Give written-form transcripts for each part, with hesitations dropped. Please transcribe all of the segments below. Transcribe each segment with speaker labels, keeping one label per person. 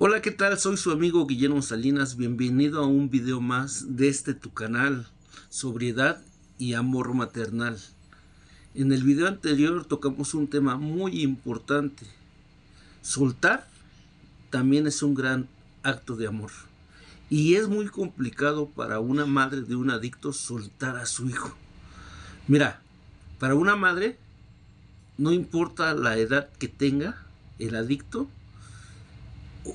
Speaker 1: Hola, ¿qué tal? Soy su amigo Guillermo Salinas. Bienvenido a un video más de tu canal, Sobriedad y Amor Maternal. En el video anterior tocamos un tema muy importante. Soltar también es un gran acto de amor. Y es muy complicado para una madre de un adicto soltar a su hijo. Mira, para una madre, no importa la edad que tenga el adicto,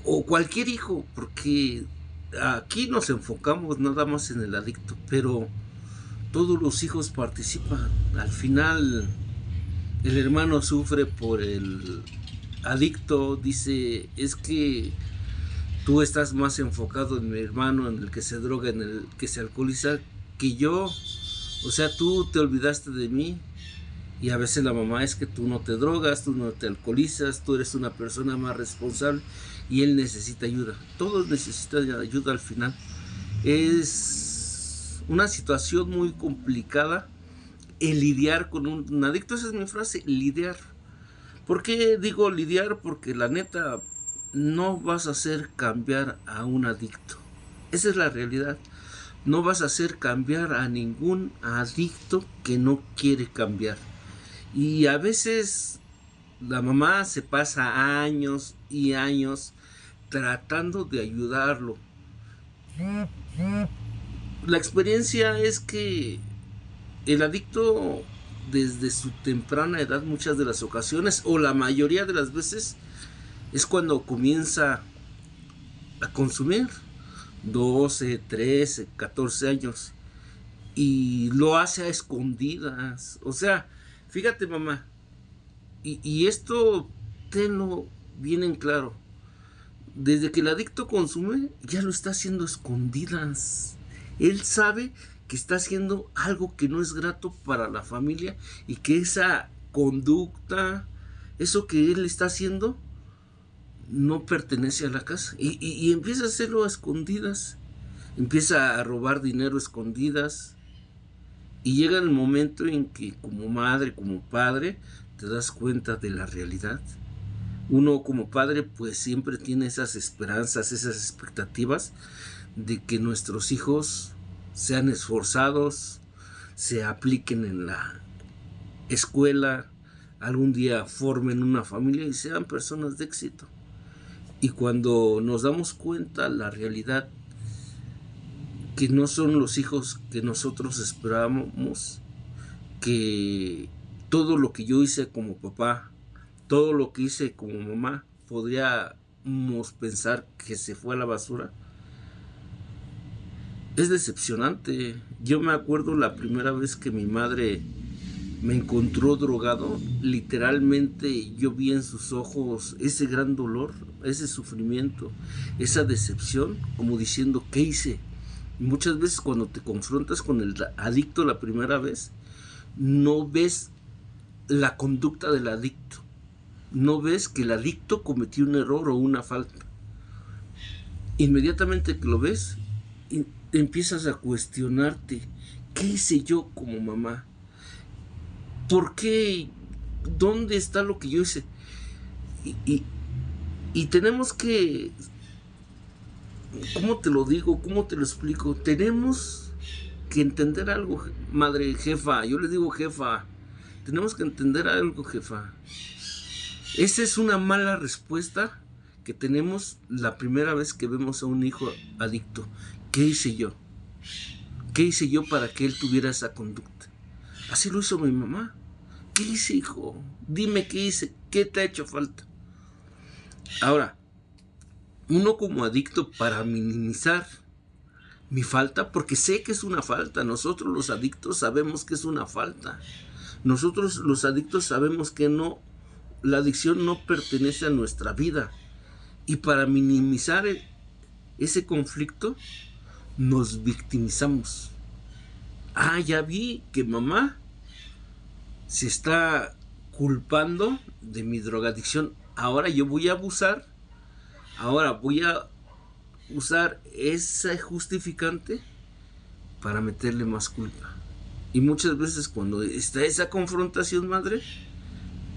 Speaker 1: o cualquier hijo, porque aquí nos enfocamos nada más en el adicto, pero todos los hijos participan. Al final el hermano sufre por el adicto, dice, es que tú estás más enfocado en mi hermano, en el que se droga, en el que se alcoholiza, que yo. O sea, tú te olvidaste de mí. Y a veces la mamá, es que tú no te drogas, tú no te alcoholizas, tú eres una persona más responsable, y él necesita ayuda. Todos necesitan ayuda al final. Es una situación muy complicada el lidiar con un adicto. Esa es mi frase, lidiar. ¿Por qué digo lidiar? Porque la neta, no vas a hacer cambiar a un adicto. Esa es la realidad. No vas a hacer cambiar a ningún adicto que no quiere cambiar. Y a veces la mamá se pasa años y años tratando de ayudarlo. La experiencia es que el adicto, desde su temprana edad, muchas de las ocasiones, o la mayoría de las veces, es cuando comienza a consumir. 12, 13, 14 años. Y lo hace a escondidas. O sea, fíjate, mamá, y esto tenlo bien en claro. Desde que el adicto consume, ya lo está haciendo a escondidas. Él sabe que está haciendo algo que no es grato para la familia, y que esa conducta, eso que él está haciendo, no pertenece a la casa. Y empieza a hacerlo a escondidas. Empieza a robar dinero a escondidas. Y llega el momento en que, como madre, como padre, te das cuenta de la realidad. Uno como padre pues siempre tiene esas esperanzas, esas expectativas de que nuestros hijos sean esforzados, se apliquen en la escuela, algún día formen una familia y sean personas de éxito. Y cuando nos damos cuenta la realidad, que no son los hijos que nosotros esperábamos, que todo lo que yo hice como papá, todo lo que hice como mamá, podríamos pensar que se fue a la basura, es decepcionante. Yo me acuerdo la primera vez que mi madre me encontró drogado, literalmente yo vi en sus ojos ese gran dolor, ese sufrimiento, esa decepción, como diciendo, ¿qué hice? Y muchas veces cuando te confrontas con el adicto la primera vez, no ves la conducta del adicto, no ves que el adicto cometió un error o una falta. Inmediatamente que lo ves, empiezas a cuestionarte, ¿qué hice yo como mamá? ¿Por qué? ¿Dónde está lo que yo hice? Y tenemos que, ¿cómo te lo digo? ¿Cómo te lo explico? Tenemos que entender algo, madre, jefa. Yo le digo jefa. Tenemos que entender algo, jefa. Esa es una mala respuesta que tenemos la primera vez que vemos a un hijo adicto. ¿Qué hice yo? ¿Qué hice yo para que él tuviera esa conducta? Así lo hizo mi mamá. ¿Qué hice, hijo? Dime qué hice. ¿Qué te ha hecho falta? Ahora, uno como adicto, para minimizar mi falta, porque sé que es una falta. Nosotros los adictos sabemos que es una falta. Nosotros los adictos sabemos que no, la adicción no pertenece a nuestra vida. Y para minimizar ese conflicto, nos victimizamos. Ya vi que mamá se está culpando de mi drogadicción. Ahora yo voy a abusar. Ahora voy a usar ese justificante para meterle más culpa. Y muchas veces cuando está esa confrontación, madre,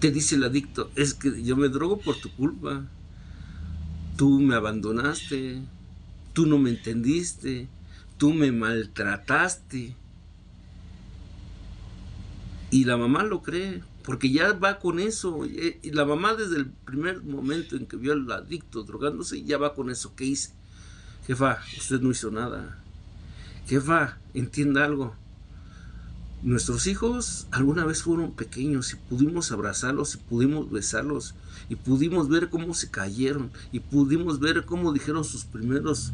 Speaker 1: te dice el adicto, es que yo me drogo por tu culpa. tú me abandonaste, tú no me entendiste, tú me maltrataste. Y la mamá lo cree, porque ya va con eso. Y la mamá desde el primer momento en que vio al adicto drogándose, ya va con eso. ¿Qué hice? Jefa, usted no hizo nada. Jefa, entienda algo. Nuestros hijos alguna vez fueron pequeños y pudimos abrazarlos y pudimos besarlos y pudimos ver cómo se cayeron y pudimos ver cómo dijeron sus primeras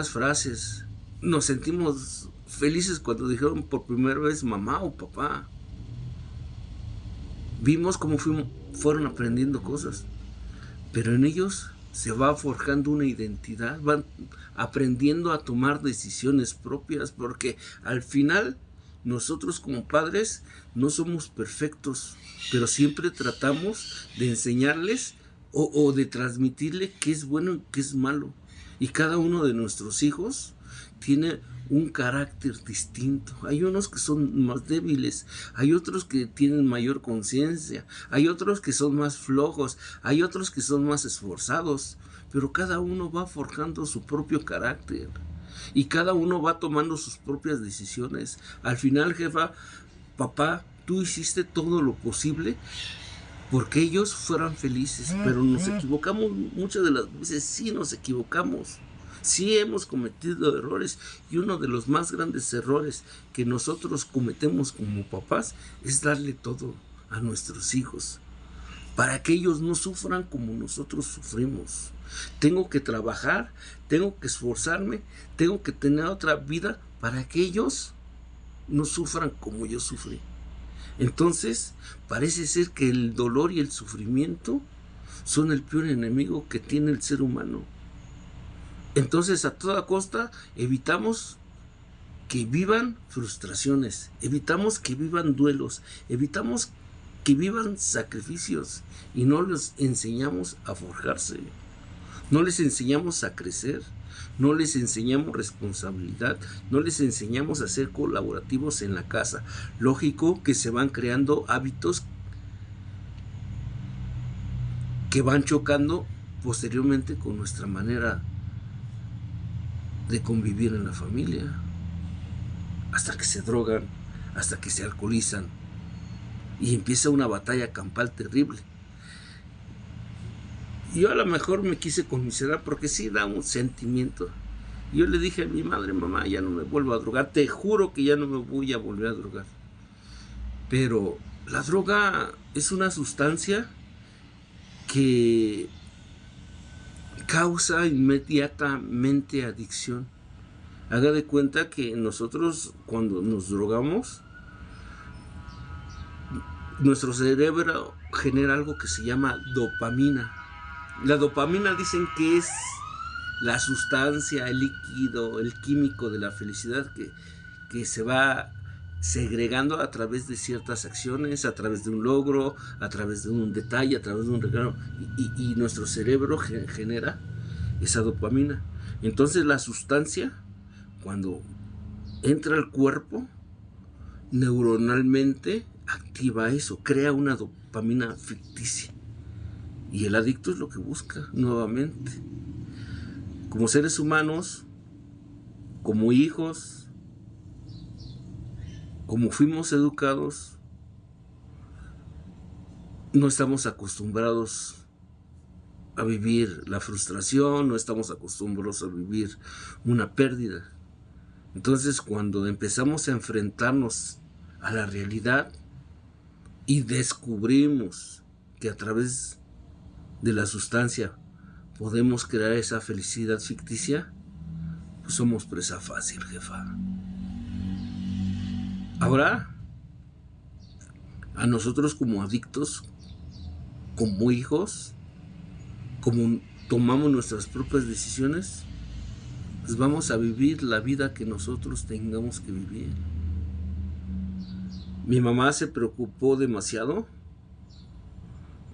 Speaker 1: frases. Nos sentimos felices cuando dijeron por primera vez mamá o papá. Vimos cómo fueron aprendiendo cosas, pero en ellos se va forjando una identidad, van aprendiendo a tomar decisiones propias, porque al final nosotros como padres no somos perfectos, pero siempre tratamos de enseñarles o de transmitirle qué es bueno y qué es malo. Y cada uno de nuestros hijos tiene un carácter distinto. Hay unos que son más débiles, hay otros que tienen mayor conciencia, hay otros que son más flojos, hay otros que son más esforzados, pero cada uno va forjando su propio carácter y cada uno va tomando sus propias decisiones. Al final, jefa, papá, tú hiciste todo lo posible porque ellos fueran felices, pero nos equivocamos muchas de las veces. Sí nos equivocamos, sí hemos cometido errores, y uno de los más grandes errores que nosotros cometemos como papás es darle todo a nuestros hijos para que ellos no sufran como nosotros sufrimos. Tengo que trabajar, tengo que esforzarme, tengo que tener otra vida para que ellos no sufran como yo sufrí. Entonces, parece ser que el dolor y el sufrimiento son el peor enemigo que tiene el ser humano. Entonces, a toda costa, evitamos que vivan frustraciones, evitamos que vivan duelos, evitamos que vivan sacrificios y no les enseñamos a forjarse, no les enseñamos a crecer, no les enseñamos responsabilidad, no les enseñamos a ser colaborativos en la casa. Lógico que se van creando hábitos que van chocando posteriormente con nuestra manera de convivir en la familia, hasta que se drogan, hasta que se alcoholizan y empieza una batalla campal terrible. Yo a lo mejor me quise conmiserar porque sí da un sentimiento. Yo le dije a mi madre, mamá, ya no me vuelvo a drogar, te juro que ya no me voy a volver a drogar. Pero la droga es una sustancia que causa inmediatamente adicción. Haga de cuenta que nosotros cuando nos drogamos, nuestro cerebro genera algo que se llama dopamina. La dopamina dicen que es la sustancia, el líquido, el químico de la felicidad que se va segregando a través de ciertas acciones, a través de un logro, a través de un detalle, a través de un regalo, y nuestro cerebro genera esa dopamina. Entonces la sustancia, cuando entra al cuerpo, neuronalmente activa eso, crea una dopamina ficticia. Y el adicto es lo que busca nuevamente. Como seres humanos, como hijos, como fuimos educados, no estamos acostumbrados a vivir la frustración, no estamos acostumbrados a vivir una pérdida. Entonces, cuando empezamos a enfrentarnos a la realidad y descubrimos que a través de la sustancia podemos crear esa felicidad ficticia, pues somos presa fácil, jefa. Ahora, a nosotros como adictos, como hijos, como tomamos nuestras propias decisiones, pues vamos a vivir la vida que nosotros tengamos que vivir. Mi mamá se preocupó demasiado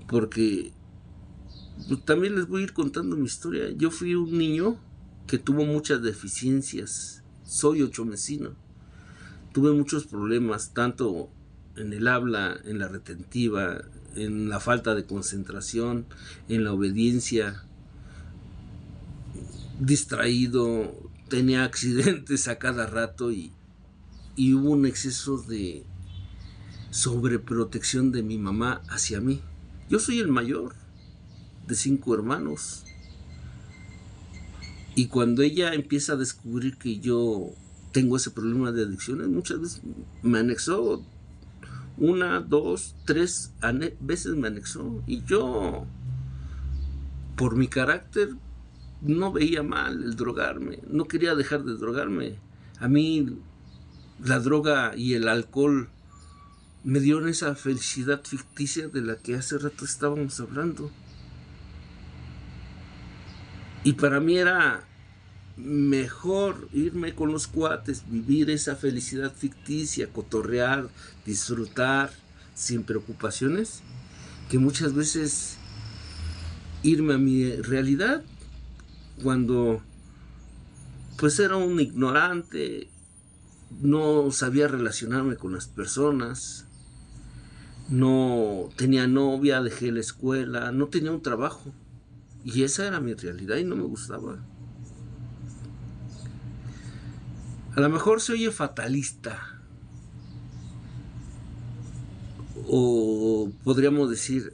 Speaker 1: porque también les voy a ir contando mi historia. Yo fui un niño que tuvo muchas deficiencias. Soy ochomecino. Tuve muchos problemas, tanto en el habla, en la retentiva, en la falta de concentración, en la obediencia, distraído, tenía accidentes a cada rato y hubo un exceso de sobreprotección de mi mamá hacia mí. Yo soy el mayor de 5 hermanos. Y cuando ella empieza a descubrir que yo tengo ese problema de adicciones, muchas veces me anexó, 1, 2, 3 veces me anexó. Y yo, por mi carácter, no veía mal el drogarme, no quería dejar de drogarme. A mí la droga y el alcohol me dieron esa felicidad ficticia de la que hace rato estábamos hablando. Y para mí era mejor irme con los cuates, vivir esa felicidad ficticia, cotorrear, disfrutar sin preocupaciones, que muchas veces irme a mi realidad cuando pues era un ignorante, no sabía relacionarme con las personas, no tenía novia, dejé la escuela, no tenía un trabajo. Y esa era mi realidad y no me gustaba. A lo mejor se oye fatalista. O podríamos decir,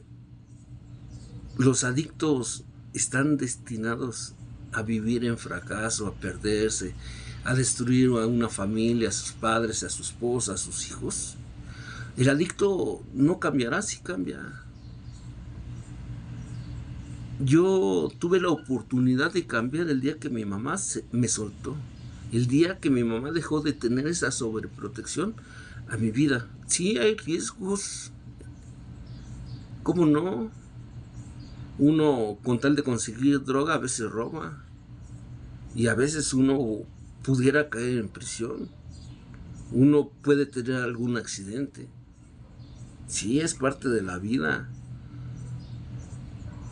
Speaker 1: los adictos están destinados a vivir en fracaso, a perderse, a destruir a una familia, a sus padres, a su esposa, a sus hijos. El adicto no cambiará si cambia. Yo tuve la oportunidad de cambiar el día que mi mamá me soltó. El día que mi mamá dejó de tener esa sobreprotección a mi vida. Sí, hay riesgos. ¿Cómo no? Uno, con tal de conseguir droga, a veces roba. Y a veces uno pudiera caer en prisión. Uno puede tener algún accidente. Sí, es parte de la vida.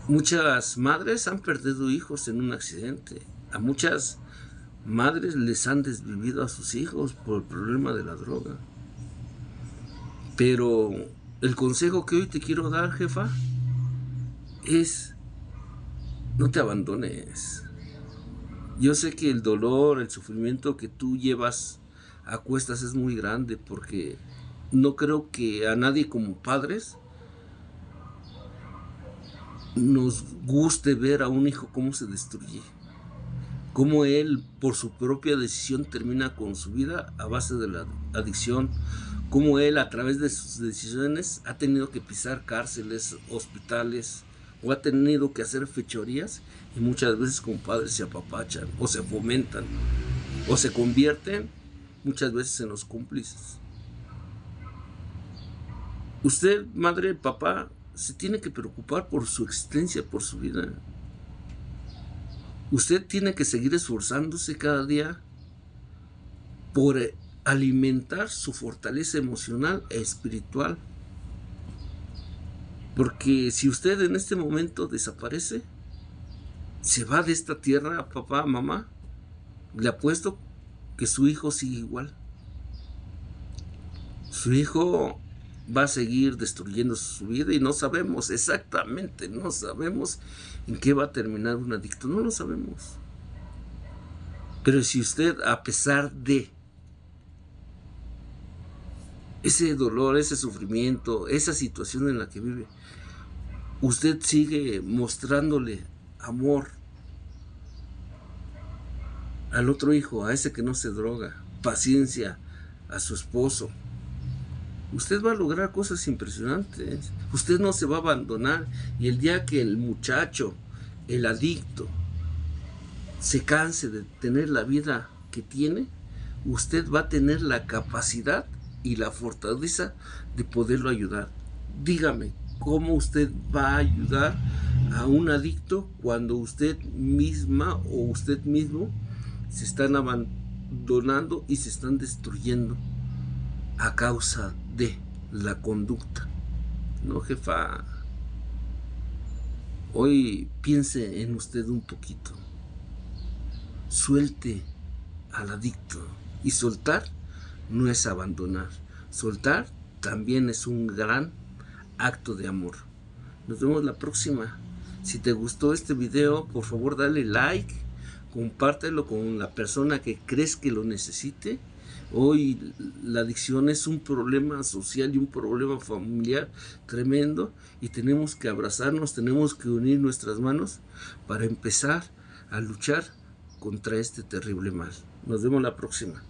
Speaker 1: Muchas madres han perdido hijos en un accidente. A muchas madres les han desvivido a sus hijos por el problema de la droga. Pero el consejo que hoy te quiero dar, jefa, es: no te abandones. Yo sé que el dolor, el sufrimiento que tú llevas a cuestas es muy grande, porque no creo que a nadie como padres nos guste ver a un hijo cómo se destruye, cómo él por su propia decisión termina con su vida a base de la adicción, cómo él a través de sus decisiones ha tenido que pisar cárceles, hospitales, o ha tenido que hacer fechorías, y muchas veces como padres se apapachan o se fomentan o se convierten muchas veces en los cómplices. Usted, madre, papá, se tiene que preocupar por su existencia, por su vida. Usted tiene que seguir esforzándose cada día por alimentar su fortaleza emocional e espiritual. Porque si usted en este momento desaparece, se va de esta tierra, papá, mamá, le apuesto que su hijo sigue igual. Su hijo va a seguir destruyendo su vida y no sabemos exactamente, no sabemos en qué va a terminar un adicto, no lo sabemos. Pero si usted, a pesar de ese dolor, ese sufrimiento, esa situación en la que vive, usted sigue mostrándole amor al otro hijo, a ese que no se droga, paciencia a su esposo, usted va a lograr cosas impresionantes. Usted no se va a abandonar, y el día que el muchacho, el adicto, se canse de tener la vida que tiene, usted va a tener la capacidad y la fortaleza de poderlo ayudar. Dígame, ¿cómo usted va a ayudar a un adicto cuando usted misma o usted mismo se están abandonando y se están destruyendo a causa de la conducta? No, jefa. Hoy piense en usted un poquito. Suelte al adicto. Y soltar no es abandonar. Soltar también es un gran acto de amor. Nos vemos la próxima. Si te gustó este video, por favor dale like, compártelo con la persona que crees que lo necesite. Hoy la adicción es un problema social y un problema familiar tremendo, y tenemos que abrazarnos, tenemos que unir nuestras manos para empezar a luchar contra este terrible mal. Nos vemos la próxima.